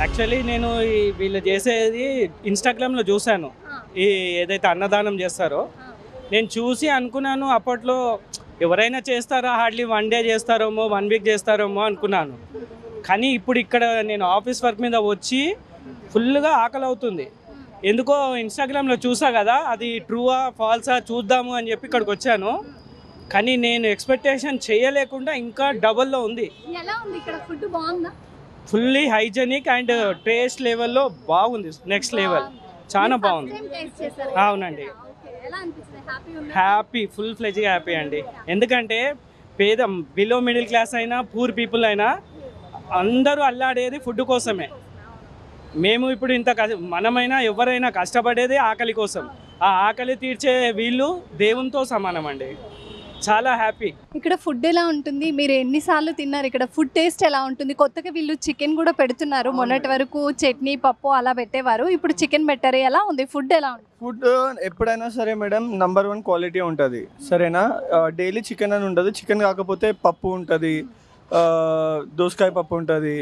Actually నేను వీళ్ళు చేసేది ఇన్స్టాగ్రామ్లో చూశాను. ఏదైతే అన్నదానం చేస్తారో నేను చూసి అనుకున్నాను అప్పట్లో ఎవరైనా చేస్తారా, హార్డ్లీ 1 డే చేస్తారేమో, 1 వీక్ చేస్తారేమో అనుకున్నాను. కానీ ఇప్పుడు ఇక్కడ నేను ఆఫీస్ వర్క్ మీద వచ్చి ఫుల్గా ఆకలి అవుతుంది. ఎందుకో ఇన్స్టాగ్రామ్లో చూసా కదా, అది ట్రూవా ఫాల్సా చూద్దాము అని చెప్పి ఇక్కడికి వచ్చాను. కానీ నేను ఎక్స్పెక్టేషన్ చేయలేకుండా ఇంకా డబల్లో ఉంది. ఎలా ఉంది ఇక్కడ? ఫుడ్ బాగుందా? ఫుల్లీ హైజెనిక్ అండ్ టేస్ట్ లెవెల్లో బాగుంది. నెక్స్ట్ లెవెల్, చాలా బాగుంది. అవునండి, హ్యాపీ, ఫుల్ ఫ్లెజ్గా హ్యాపీ అండి. ఎందుకంటే బిలో మిడిల్ క్లాస్ అయినా పూర్ పీపుల్ అయినా అందరూ అల్లాడేది ఫుడ్ కోసమే. మేము ఇప్పుడు మనమైనా ఎవరైనా కష్టపడేది ఆకలి కోసం. ఆ ఆకలి తీర్చే వీళ్ళు దేవునితో సమానం అండి. చాలా హ్యాపీ. ఇక్కడ ఫుడ్ ఎలా ఉంటుంది? మీరు ఎన్నిసార్లు తిన్నారు? ఇక్కడ ఫుడ్ టేస్ట్ ఎలా ఉంటుంది? కొత్తగా వీళ్ళు చికెన్ కూడా పెడుతున్నారు. మొన్నటి వరకు చట్నీ పప్పు అలా పెట్టేవారు, ఇప్పుడు చికెన్ పెట్టారు. ఎలా ఉంది ఫుడ్? ఎలా ఉంది ఫుడ్? ఎప్పుడైనా సరే మేడం, నంబర్ 1 క్వాలిటీ ఉంటుంది, సరేనా? డైలీ చికెన్ అని ఉండదు. చికెన్ కాకపోతే పప్పు ఉంటుంది, దోసకాయ పప్పు ఉంటుంది,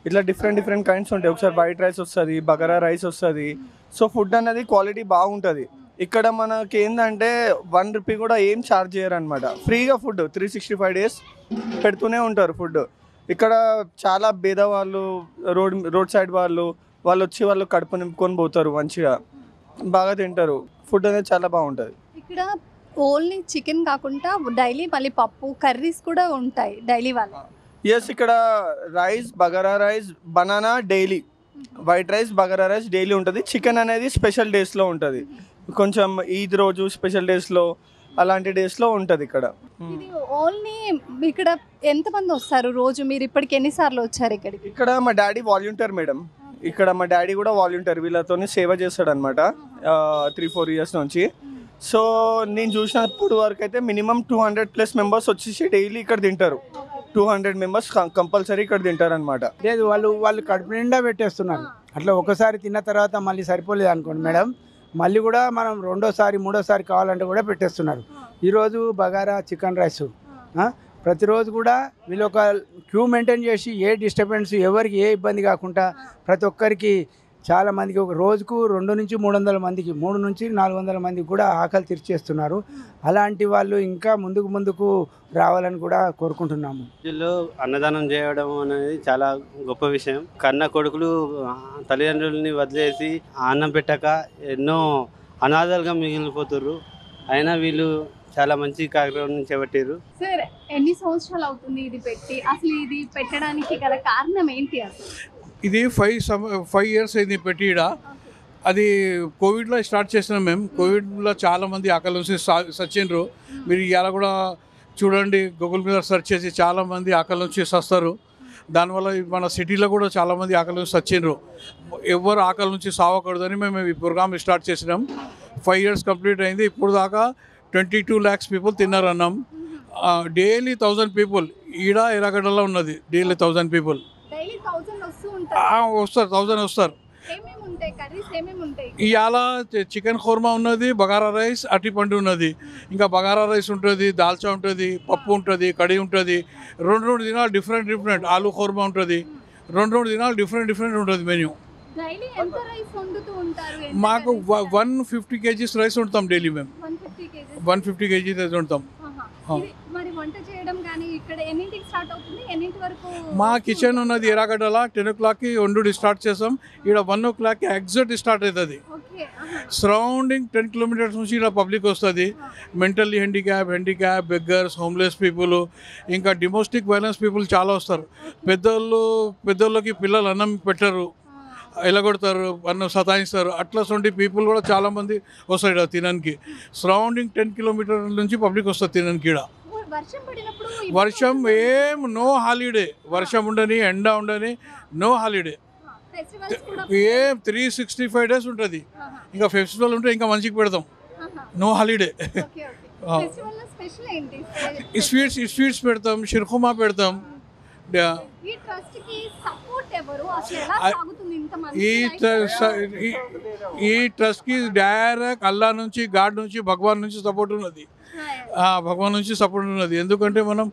ఇట్లా డిఫరెంట్ కైండ్స్ ఉంటాయి. ఒకసారి వైట్ రైస్ వస్తుంది, బగారా రైస్ వస్తుంది. సో ఫుడ్ అనేది క్వాలిటీ బాగుంటుంది. ఇక్కడ మనకి ఏంటంటే 1 రూపీ కూడా ఏం ఛార్జ్ చేయరు అనమాట. ఫ్రీగా ఫుడ్ 365 days పెడుతూనే ఉంటారు ఫుడ్. ఇక్కడ చాలా పేదవాళ్ళు, రోడ్ సైడ్ వాళ్ళు వచ్చి వాళ్ళు కడుపు నింపుకొని పోతారు, మంచిగా బాగా తింటారు. ఫుడ్ అనేది చాలా బాగుంటుంది. ఇక్కడ ఓన్లీ చికెన్ కాకుండా డైలీ మళ్ళీ పప్పు కర్రీస్ కూడా ఉంటాయి డైలీ వాళ్ళు. ఎస్, ఇక్కడ rice, bagara rice, banana daily, white rice, bagara rice daily ఉంటుంది. చికెన్ అనేది స్పెషల్ డేస్లో ఉంటుంది, కొంచెం ఈద్ రోజు స్పెషల్ డేస్లో, అలాంటి డేస్లో ఉంటుంది ఇక్కడ. ఇది ఓన్లీ ఇక్కడ ఎంతమంది వస్తారు రోజు? మీరు ఇప్పటికి ఎన్నిసార్లు వచ్చారు ఇక్కడికి? ఇక్కడ మా డాడీ వాలంటీర్ మేడం. ఇక్కడ మా డాడీ కూడా వాలంటీర్, వీళ్ళతో సేవ చేస్తాడు అనమాట 3-4 years నుంచి. సో నేను చూసినప్పుడు వరకు అయితే మినిమం 200+ మెంబర్స్ వచ్చేసి డైలీ ఇక్కడ తింటారు. 200 మెంబర్స్ కంపల్సరీ ఇక్కడ తింటారు అనమాట. లేదు, వాళ్ళు కడుపు నిండా పెట్టేస్తున్నారు. అట్లా ఒకసారి తిన్న తర్వాత మళ్ళీ సరిపోలేదు అనుకోండి మేడం, మళ్ళీ కూడా మనం రెండోసారి మూడోసారి కావాలంటే కూడా పెట్టేస్తున్నారు. ఈరోజు బగారా చికెన్ రైస్ ప్రతిరోజు కూడా వీళ్ళు ఒక క్యూ మెయింటైన్ చేసి ఏ డిస్టర్బెన్స్, ఎవరికి ఏ ఇబ్బంది కాకుండా ప్రతి ఒక్కరికి, చాలా మందికి ఒక రోజుకు 200 నుంచి 300 మందికి, 300 నుంచి 400 మందికి కూడా ఆకలి తీర్చేస్తున్నారు. అలాంటి వాళ్ళు ఇంకా ముందుకు రావాలని కూడా కోరుకుంటున్నాము. వీళ్ళు అన్నదానం చేయడం అనేది చాలా గొప్ప విషయం. కన్న కొడుకులు తల్లిదండ్రులని వదిలేసి అన్నం పెట్టక ఎన్నో అనాథాలుగా మిగిలిపోతున్నారు. అయినా వీళ్ళు చాలా మంచి కార్యక్రమం చేపట్టారు. సార్, ఎన్ని సంవత్సరాలు అవుతుంది ఇది పెట్టి? అసలు ఇది పెట్టడానికి గల కారణం ఏంటి? అసలు ఇది 5 years అయింది పెట్టి. అది కోవిడ్లో స్టార్ట్ చేసినాం మేము. కోవిడ్లో చాలామంది ఆకలి నుంచి సచ్చిండ్రు. మీరు ఇలా కూడా చూడండి, గూగుల్ మీద సెర్చ్ చేసి చాలామంది ఆకలి నుంచి వస్తారు. దానివల్ల మన సిటీలో కూడా చాలామంది ఆకలి నుంచి సచ్చిండ్రు. ఎవరు ఆకలి నుంచి సావకూడదని మేము ఈ ప్రోగ్రామ్ స్టార్ట్ చేసినాం. 5 years కంప్లీట్ అయింది. ఇప్పుడు దాకా 22 lakhs people తిన్నారు అన్నాం. డైలీ 1000 people ఈడ ఎర్రగడ్డలో ఉన్నది. డైలీ 1000 people వస్తారు, 1000 వస్తారు. ఇవాళ చికెన్ ఖోర్మా ఉన్నది, బగారా రైస్, అరటిపండు ఉన్నది, ఇంకా బగారా రైస్ ఉంటుంది, దాల్చా ఉంటుంది, పప్పు ఉంటుంది, కడి ఉంటుంది. 2 దినాలు డిఫరెంట్. ఆలు ఖోర్మా ఉంటుంది. 2 దినాలు డిఫరెంట్ ఉంటుంది మెన్యూ. మాకు 150 kgs రైస్ వండుతాం డైలీ. మేము 150 kgs రైస్ వండుతాం. మా కిచెన్ ఉన్నది ఎర్రగడ్డల. 10 o'clockకి వండుడు స్టార్ట్ చేస్తాం. ఇక్కడ 1 o'clockకి ఎగ్జాక్ట్ స్టార్ట్ అవుతుంది. సరౌండింగ్ 10 kilometers నుంచి ఇలా పబ్లిక్ వస్తుంది. Mentally handicap, beggars, homeless people, ఇంకా డొమెస్టిక్ వైలెన్స్ పీపుల్ చాలా వస్తారు. పెద్దోళ్ళకి పిల్లలు అన్నం పెట్టరు, ఎలగొడతారు, అన్నం సతాయిస్తారు. అట్లా సొంటి పీపుల్ కూడా చాలామంది వస్తారు ఇక్కడ తినడానికి. సరౌండింగ్ 10 kilometers నుంచి పబ్లిక్ వస్తారు తినడానికి. ఇక్కడ వర్షం నో హాలిడే. వర్షం ఉండని, ఎండ ఉండని, నో హాలిడే. 365 days ఉంటుంది. ఇంకా ఫెస్టివల్ ఉంటే ఇంకా మంచిగా పెడతాం. No holiday. స్వీట్స్ పెడతాం, షిర్ఖుమా పెడతాం. ఈ ట్రస్ట్కి డైరెక్ట్ అల్లా నుంచి, గాడ్ నుంచి, భగవాన్ నుంచి సపోర్ట్ ఉన్నది. భగవాన్ నుంచి సపోర్ట్ ఉన్నది. ఎందుకంటే మనం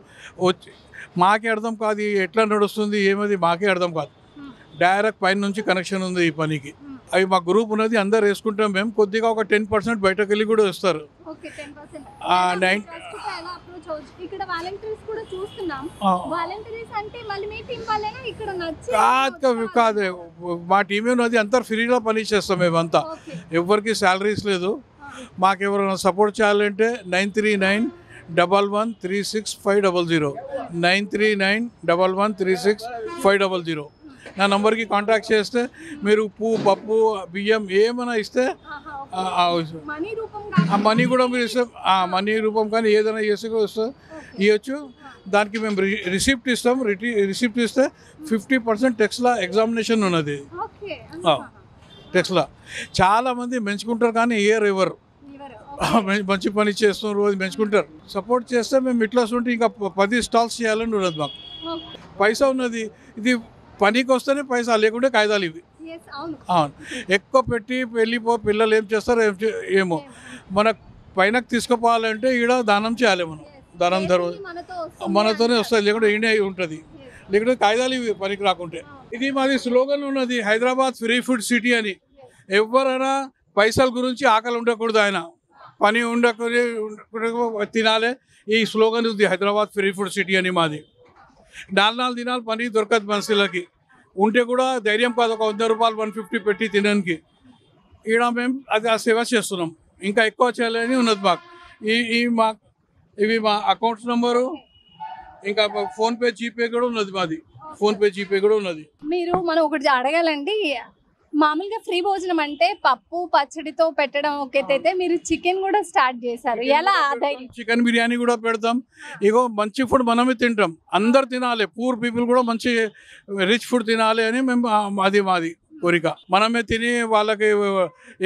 మాకే అర్థం కాదు ఎట్లా నడుస్తుంది ఏమది, మాకే అర్థం కాదు. డైరెక్ట్ పైన నుంచి కనెక్షన్ ఉంది ఈ పనికి. అవి మా గ్రూప్ ఉన్నది, అందరు వేసుకుంటాం మేము. కొద్దిగా ఒక 10% బయటకు వెళ్ళి కూడా వస్తారు. ఓకే 10%. ఆ, 9 ఎలా అప్రోచ్ అవ్వచ్చు? ఇక్కడ వాలంటీర్స్ కూడా చూస్తున్నాం. వాలంటీర్స్ అంటే మళ్ళీ మీ టీం వాళ్ళేనా ఇక్కడ నచ్చి? కాదు, మా టీం ఉన్నది, అంతా ఫ్రీగా పని చేస్తాం మేమంతా. ఎవరికి శాలరీస్ లేదు. మాకు ఎవరైనా సపోర్ట్ చేయాలంటే 9391136500 9391136500 నా నంబర్కి కాంటాక్ట్ చేస్తే మీరు ఉప్పు, పప్పు, బియ్యం ఏమైనా ఇస్తే ఆ మనీ కూడా మీరు ఇస్తే, ఆ మనీ రూపం కానీ ఏదైనా చేసి ఇవ్వచ్చు. దానికి మేము రిసిప్ట్ ఇస్తాం. రిసిప్ట్ ఇస్తే 50% టెక్స్లా ఎగ్జామినేషన్ ఉన్నది. టెక్స్లా చాలామంది మెంచుకుంటారు కానీ ఎవరు మంచి పని చేస్తున్నారు, రోజు మెంచుకుంటారు. సపోర్ట్ చేస్తే మేము ఇట్లా ఉంటే ఇంకా 10 స్టాల్స్ చేయాలని ఉన్నది మాకు. పైసా ఉన్నది, ఇది పనికి వస్తేనే పైసా, లేకుంటే కాయిదాలు ఇవి. అవును, ఎక్కువ పెట్టి వెళ్ళిపో పిల్లలు ఏం చేస్తారు ఏమో. మన పైనకు తీసుకుపోవాలంటే ఈడ దానం చేయాలి. మనం దానం మనతోనే వస్తుంది, లేకుంటే ఈడే ఉంటుంది. లేకుంటే కాయిదాలు ఇవి పనికి రాకుంటే. ఇది మాది స్లోగన్ ఉన్నది, హైదరాబాద్ ఫ్రీ ఫుడ్ సిటీ అని. ఎవరైనా పైసల గురించి ఆకలి ఉండకూడదు, ఆయన పని ఉండకూడదు, తినాలి. ఈ స్లోగన్ ఉంది, హైదరాబాద్ ఫ్రీ ఫుడ్ సిటీ అని మాది. 4 దినాలు పని దొరకదు మనుషులకి. ఉంటే కూడా ధైర్యం కాదు ఒక 100 రూపాయలు 150 పెట్టి తినడానికి. ఈడ మేము అది ఆ సేవ చేస్తున్నాం. ఇంకా ఎక్కువ చేయాలని ఉన్నది మాకు. ఇవి మా అకౌంట్స్ నెంబరు, ఇంకా ఫోన్పే జీపే కూడా ఉన్నది మాది. ఫోన్పే జీపే కూడా ఉన్నది. మనం ఒకటి అడగాలండి, మామూలుగా ఫ్రీ భోజనం అంటే పప్పు పచ్చడితో పెట్టడం ఒకేతైతే మీరు చికెన్ కూడా స్టార్ట్ చేశారు. ఎలా? చికెన్ బిర్యానీ కూడా పెడతాం. ఇగో మంచి ఫుడ్ మనమే తింటాం, అందరు తినాలి. పూర్ పీపుల్ కూడా మంచి రిచ్ ఫుడ్ తినాలి అని మేము మాది కోరిక. మనమే తిని వాళ్ళకి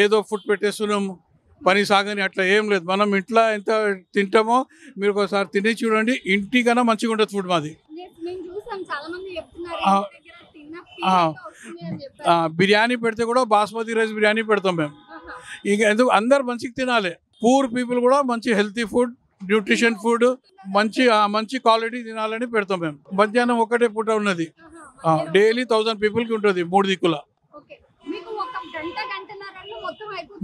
ఏదో ఫుడ్ పెట్టేస్తున్నాము, పని సాగని అట్లా ఏం లేదు. మనం ఇంట్లో ఎంత తింటామో మీరు ఒకసారి తిని చూడండి, ఇంటికన్నా మంచిగా ఉంటుంది ఫుడ్ మాది. బిర్యానీ పెడితే కూడా బాస్మతి రైస్ బిర్యానీ పెడతాం మేము. ఇంకా ఎందుకు అందరు మంచిగా తినాలి. పూర్ పీపుల్ కూడా మంచి హెల్తీ ఫుడ్, న్యూట్రిషన్ ఫుడ్, మంచి క్వాలిటీ తినాలని పెడతాం మేము. మధ్యాహ్నం ఒకటే పూట ఉన్నది, డైలీ 1000 పీపుల్కి ఉంటుంది 3 దిక్కుల.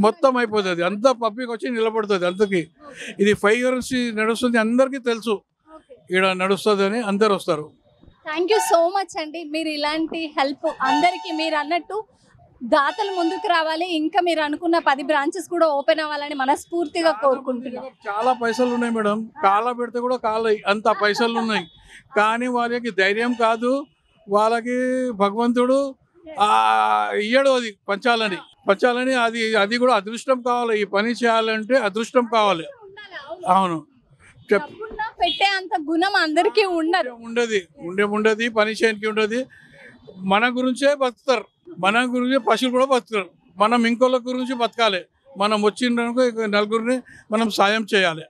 మొత్తం అయిపోతుంది, అంతా పబ్లిక్ వచ్చి నిలబడుతుంది. అందుకే ఇది 5 years నడుస్తుంది, అందరికీ తెలుసు ఇక్కడ నడుస్తుంది అని అందరు వస్తారు. థ్యాంక్ యూ సో మచ్ అండి. మీరు ఇలాంటి హెల్ప్ అందరికీ, మీరు అన్నట్టు దాతలు ముందుకు రావాలి, ఇంకా మీరు అనుకున్న 10 బ్రాంచెస్ కూడా ఓపెన్ అవ్వాలని మనస్ఫూర్తిగా కోరుకుంటున్నాం. చాలా పైసలు ఉన్నాయి మేడం, కాళ్ళ పెడితే కూడా కాళ్ళయి అంత పైసలు ఉన్నాయి. కానీ వాళ్ళకి ధైర్యం కాదు, వాళ్ళకి భగవంతుడు ఇయ్యడు అది పంచాలని. అది కూడా అదృష్టం కావాలి. ఈ పని చేయాలంటే అదృష్టం కావాలి. అవును, పెట్టే అంత గుణం అందరికీ ఉండదు. పని చేయడానికి ఉండదు. మన గురించే బతుకుతారు, మన గురించి పశువులు కూడా బతుకుతారు. మనం ఇంకోళ్ళ గురించి బతకాలి. మనం వచ్చిన నలుగురిని మనం సాయం చేయాలి.